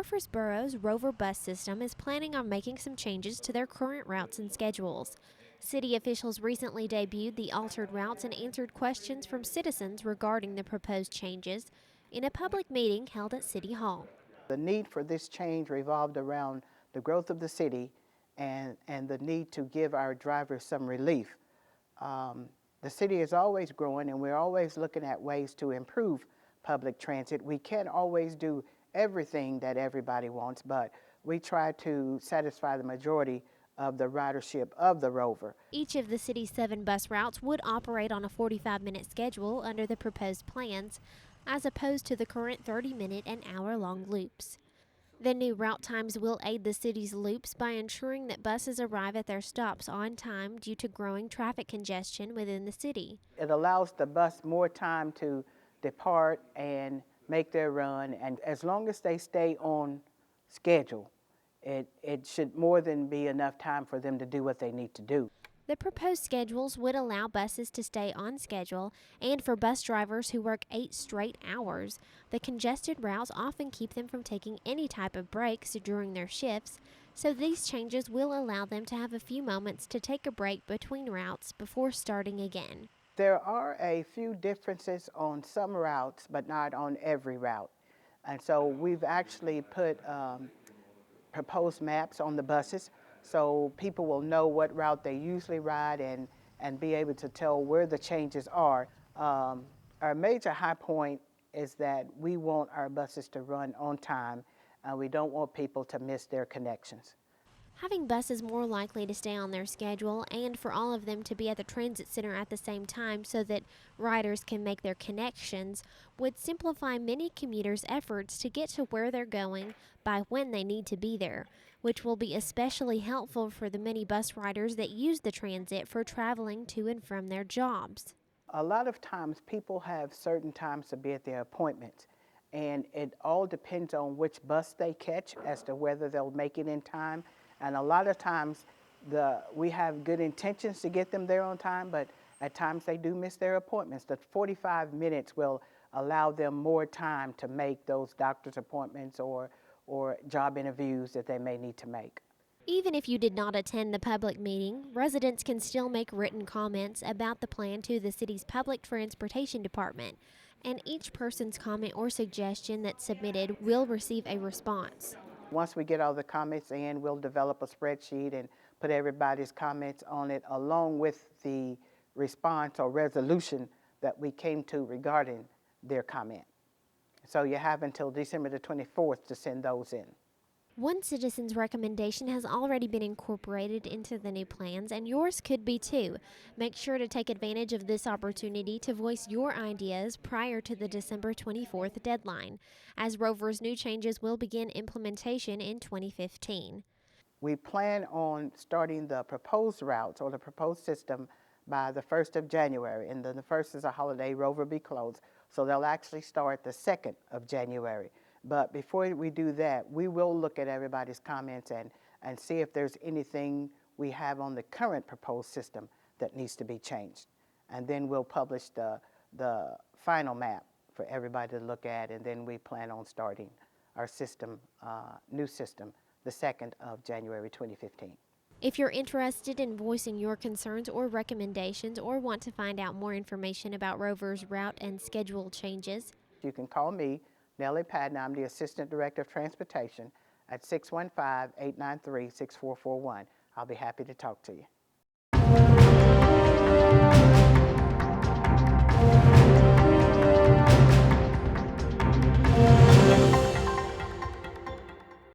Murfreesboro's Rover bus system is planning on making some changes to their current routes and schedules. City officials recently debuted the altered routes and answered questions from citizens regarding the proposed changes in a public meeting held at City Hall. The need for this change revolved around the growth of the city and the need to give our drivers some relief. The city is always growing and we're always looking at ways to improve public transit. We can't always do everything that everybody wants, but we try to satisfy the majority of the ridership of the Rover. Each of the city's 7 bus routes would operate on a 45-minute schedule under the proposed plans, as opposed to the current 30-minute and hour-long loops. The new route times will aid the city's loops by ensuring that buses arrive at their stops on time due to growing traffic congestion within the city. It allows the bus more time to depart and make their run, and as long as they stay on schedule, it should more than be enough time for them to do what they need to do. The proposed schedules would allow buses to stay on schedule, and for bus drivers who work 8 straight hours, the congested routes often keep them from taking any type of breaks during their shifts, so these changes will allow them to have a few moments to take a break between routes before starting again. There are a few differences on some routes, but not on every route. And so we've actually put proposed maps on the buses so people will know what route they usually ride and be able to tell where the changes are. Our major high point is that we want our buses to run on time, and we don't want people to miss their connections. Having buses more likely to stay on their schedule and for all of them to be at the transit center at the same time so that riders can make their connections would simplify many commuters' efforts to get to where they're going by when they need to be there, which will be especially helpful for the many bus riders that use the transit for traveling to and from their jobs. A lot of times people have certain times to be at their appointments, and it all depends on which bus they catch as to whether they'll make it in time. And a lot of times we have good intentions to get them there on time, but at times they do miss their appointments. The 45 minutes will allow them more time to make those doctor's appointments or job interviews that they may need to make. Even if you did not attend the public meeting, residents can still make written comments about the plan to the city's public transportation department, and each person's comment or suggestion that's submitted will receive a response. Once we get all the comments in, we'll develop a spreadsheet and put everybody's comments on it along with the response or resolution that we came to regarding their comment. So you have until December the 24th to send those in. One citizen's recommendation has already been incorporated into the new plans, and yours could be too. Make sure to take advantage of this opportunity to voice your ideas prior to the December 24th deadline, as Rover's new changes will begin implementation in 2015. We plan on starting the proposed routes or the proposed system by the 1st of January, and then the 1st is a holiday, Rover will be closed, so they'll actually start the 2nd of January. But before we do that, we will look at everybody's comments and see if there's anything we have on the current proposed system that needs to be changed. And then we'll publish the final map for everybody to look at, and then we plan on starting our system, new system, the 2nd of January 2015. If you're interested in voicing your concerns or recommendations or want to find out more information about Rover's route and schedule changes, you can call me, Nellie Patton. I'm the Assistant Director of Transportation at 615-893-6441. I'll be happy to talk to you.